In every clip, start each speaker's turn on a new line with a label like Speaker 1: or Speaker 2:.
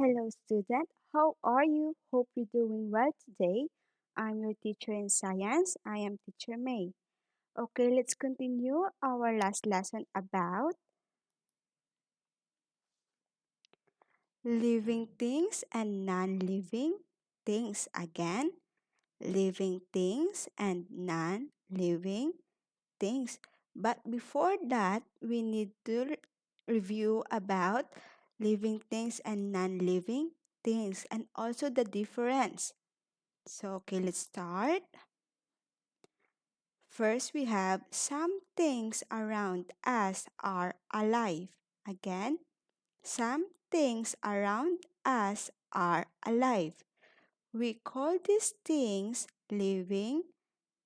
Speaker 1: Hello, student. How are you? Hope you're doing well today. I'm your teacher in science. I am Teacher May. Okay, let's continue our last lesson about living things and non-living things again. Living things and non-living things. But before that, we need to review about living things and non-living things and also the difference. So, okay, let's start. First, we have some things around us are alive. Again, some things around us are alive. We call these things living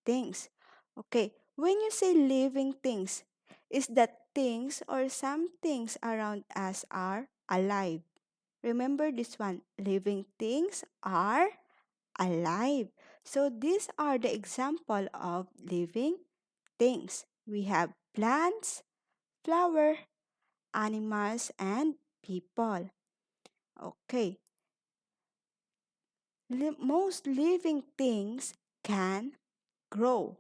Speaker 1: things. Okay, when you say living things, is that things or some things around us are alive? Remember this one, living things are alive. So these are the example of living things. We have plants, flower, animals, and people. Okay. Most living things can grow.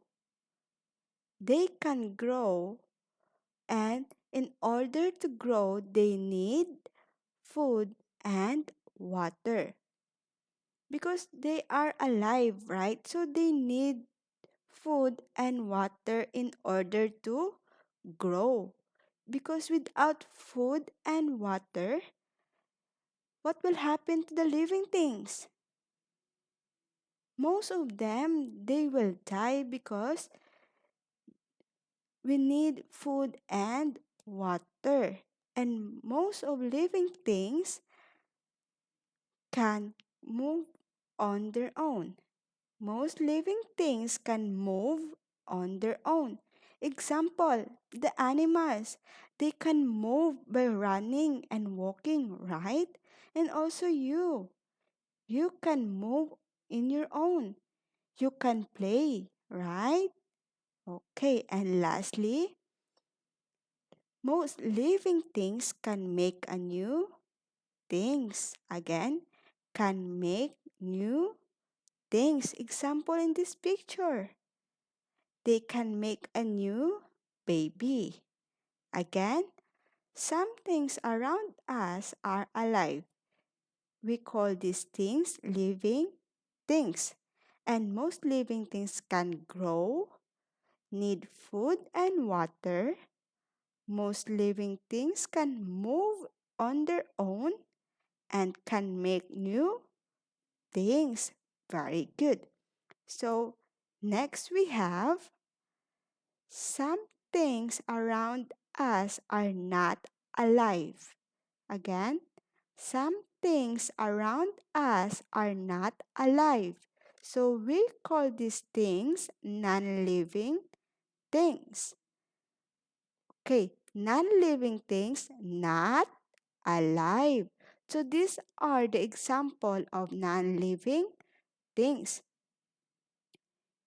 Speaker 1: They can grow, and in order to grow, they need food and water because they are alive, right? So they need food and water in order to grow. Because without food and water, what will happen to the living things? Most of them, they will die because we need food and water. And most of living things can move on their own. Most living things can move on their own. Example, the animals. They can move by running and walking, right? And also you. You can move in your own. You can play, right? Okay, and lastly, most living things can make a new things. Again, can make new things. Example in this picture. They can make a new baby. Again, some things around us are alive. We call these things living things. And most living things can grow, need food and water. Most living things can move on their own and can make new things. Very good. So, next we have some things around us are not alive. Again, some things around us are not alive. So we call these things non-living things. Okay, non-living things not alive. So these are the example of non-living things.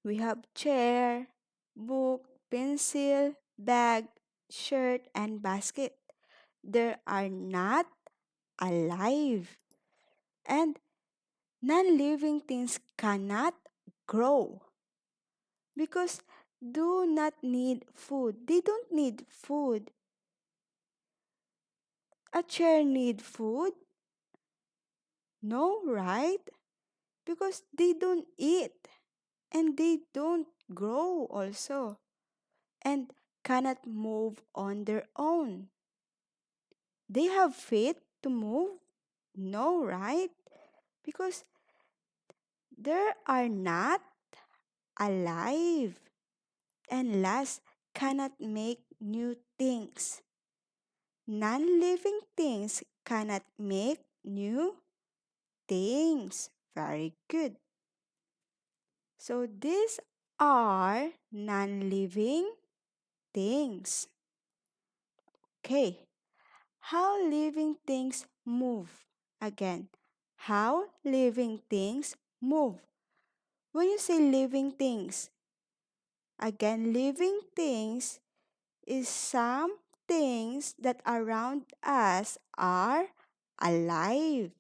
Speaker 1: We have chair, book, pencil, bag, shirt, and basket. They are not alive. And non-living things cannot grow because do not need food. They don't need food. A chair need food? No, right? Because they don't eat and they don't grow also and cannot move on their own. They have feet to move? No, right? Because they are not alive. And last, cannot make new things. Non living things cannot make new things. Very good. So these are non living things. Okay. How living things move? Again, how living things move? When you say living things, again, living things is some things that around us are alive.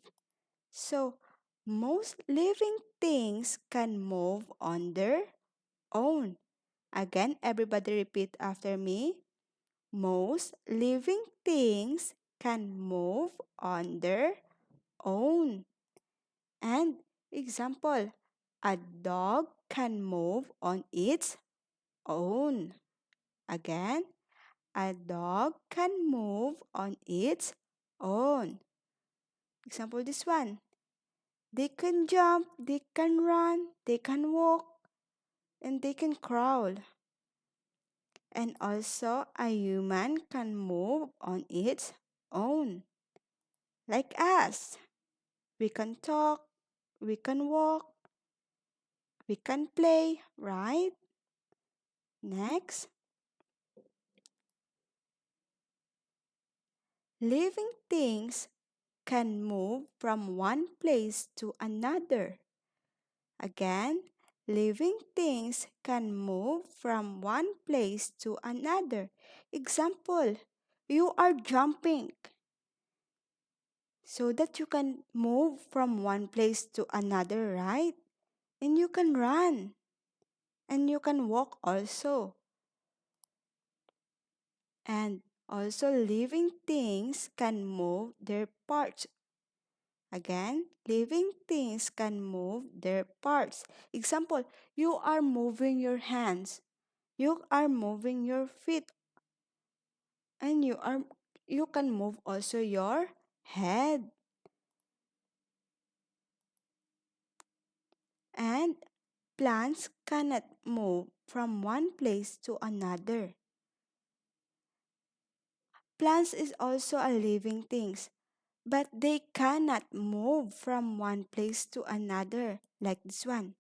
Speaker 1: So, most living things can move on their own. Again, everybody repeat after me. Most living things can move on their own. And example, a dog can move on its own. Again, a dog can move on its own. Example this one. They can jump, they can run, they can walk, and they can crawl. And also, a human can move on its own. Like us, we can talk, we can walk, we can play, right? Next, living things can move from one place to another. Again, living things can move from one place to another. Example, you are jumping so that you can move from one place to another, right? And you can run and you can walk also. And also, living things can move their parts. Again, living things can move their parts. Example, you are moving your hands, you are moving your feet, and you can move also your head. And plants cannot move from one place to another. Plants is also a living things, but they cannot move from one place to another like this one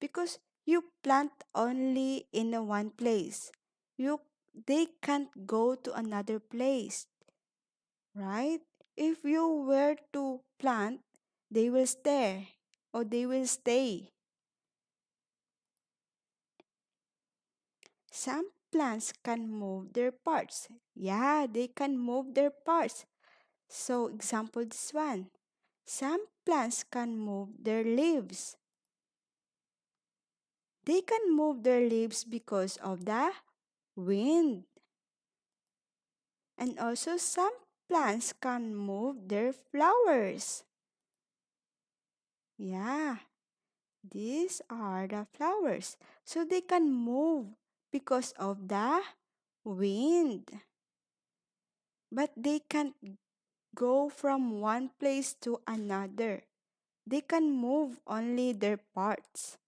Speaker 1: because you plant only in a one place. You they can't go to another place, right? If you were to plant, they will stay or they will stay. Some plants can move their parts. Yeah, they can move their parts. So example this one. Some plants can move their leaves. They can move their leaves because of the wind. And also some plants can move their flowers. Yeah, these are the flowers. So they can move because of the wind. But they can't go from one place to another. They can move only their parts.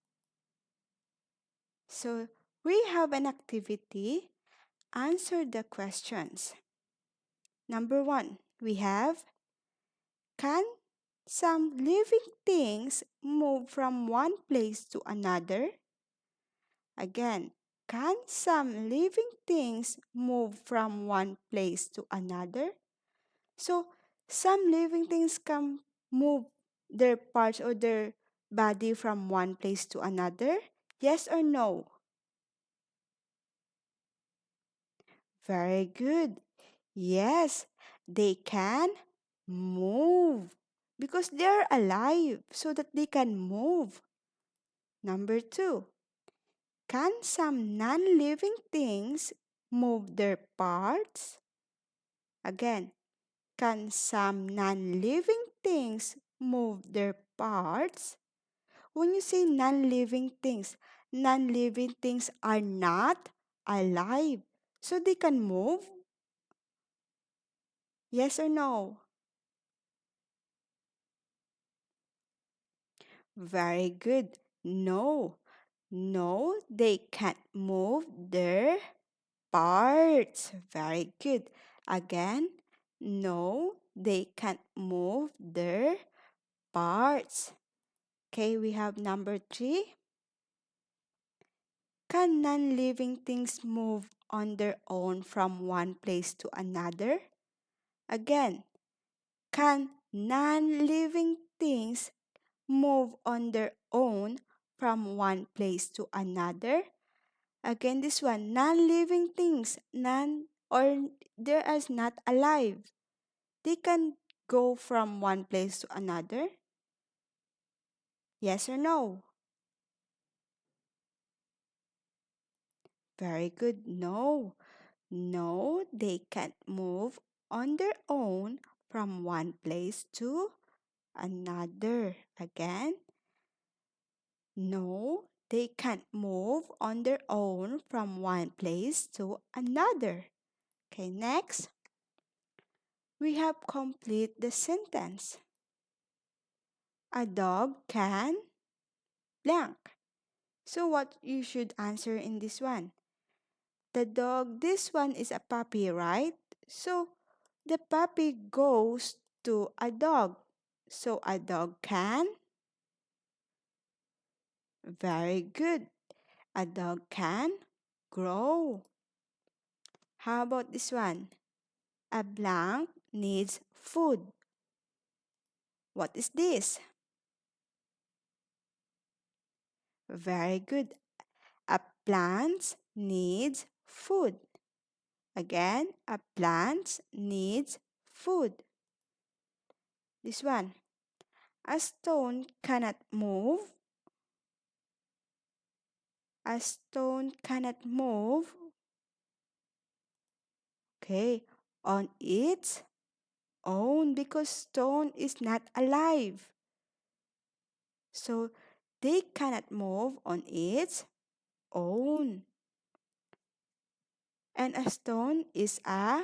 Speaker 1: So we have an activity. Answer the questions. Number one, we have, can some living things move from one place to another? Again, can some living things move from one place to another? So, some living things can move their parts or their body from one place to another? Yes or no? Very good. Yes, they can move because they're alive so that they can move. Number two, can some non living things move their parts? Again, can some non living things move their parts? When you say non living things are not alive. So they can move? Yes or no? Very good. No. No, they can't move their parts. Very good. Again, no, they can't move their parts. Okay, we have number three. Can non living things move on their own from one place to another? Again, can non living things move on their own from one place to another? Again, this one, non living things, non or they are not alive. They can go from one place to another. Yes or no? Very good. No. No, they can't move on their own from one place to another. Again, no, they can't move on their own from one place to another. Okay, next, we have complete the sentence. A dog can blank. So what you should answer in this one? The dog, this one is a puppy, right? So the puppy goes to a dog. So a dog can. Very good. A dog can grow. How about this one? A blank needs food. What is this? Very good. A plant needs food. Again, a plant needs food. This one. A stone cannot move. A stone cannot move. Okay, on its own because stone is not alive. So they cannot move on its own. And a stone is a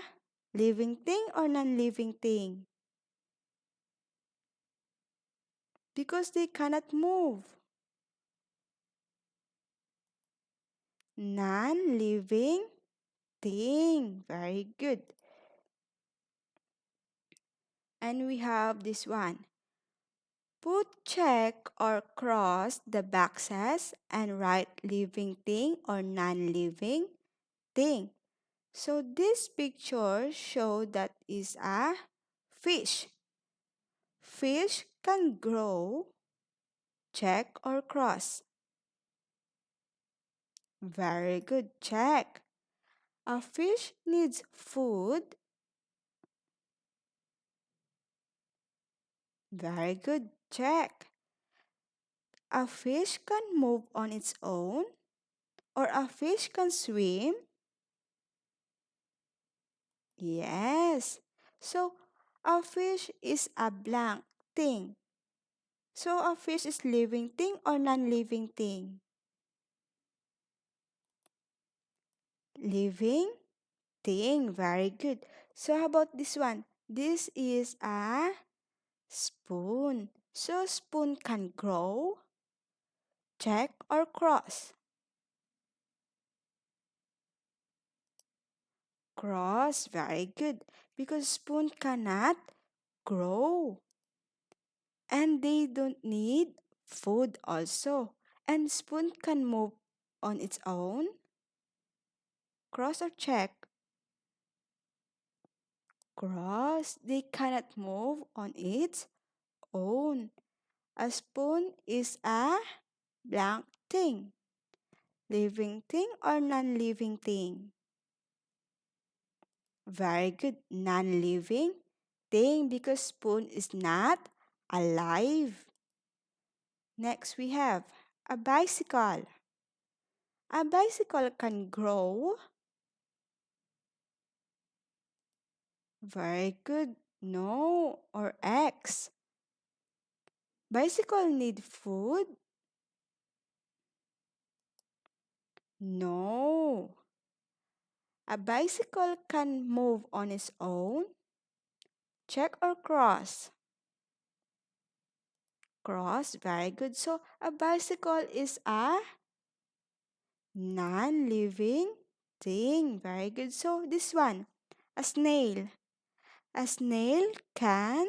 Speaker 1: living thing or non-living thing? Because they cannot move. Non-living thing. Very good. And we have this one. Put check or cross the boxes and write living thing or non-living thing. So this picture show that is a fish. Fish can grow, check or cross. Very good, check. A fish needs food. Very good, check. A fish can move on its own or a fish can swim. Yes. So a fish is a blank thing. So a fish is living thing or non-living thing? Living thing. Very good. So how about this one? This is a spoon. So spoon can grow, check or cross. Cross. Very good. Because spoon cannot grow. And they don't need food also. And spoon can move on its own. Cross or check? Cross. They cannot move on its own. A spoon is a blank thing. Living thing or non-living thing? Very good. Non-living thing because spoon is not alive. Next we have a bicycle. A bicycle can grow. Very good. No or X. Bicycle need food? No. A bicycle can move on its own. Check or cross? Cross. Very good. So a bicycle is a non-living thing. Very good. So this one, a snail. A snail can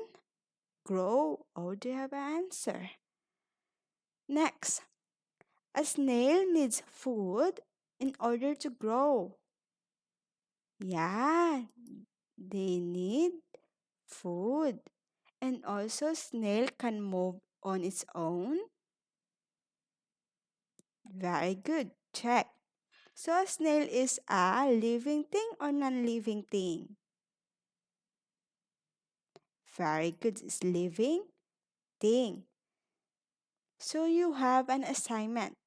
Speaker 1: grow. Oh, do you have an answer? Next, a snail needs food in order to grow. Yeah, they need food. And also snail can move on its own. Very good. Check. So a snail is a living thing or non-living thing? Very good. It's living thing. So you have an assignment.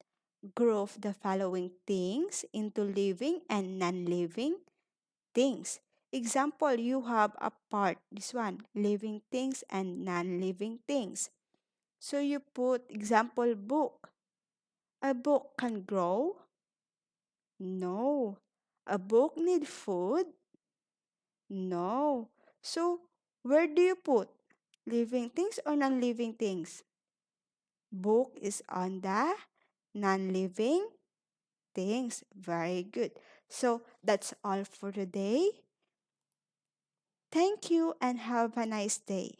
Speaker 1: Group the following things into living and non-living things. Example, you have a part, this one, living things and non-living things. So you put example book. A book can grow? No. A book need food? No. So where do you put? Living things or non-living things? Book is on the non-living things. Very good. So that's all for today. Thank you and have a nice day.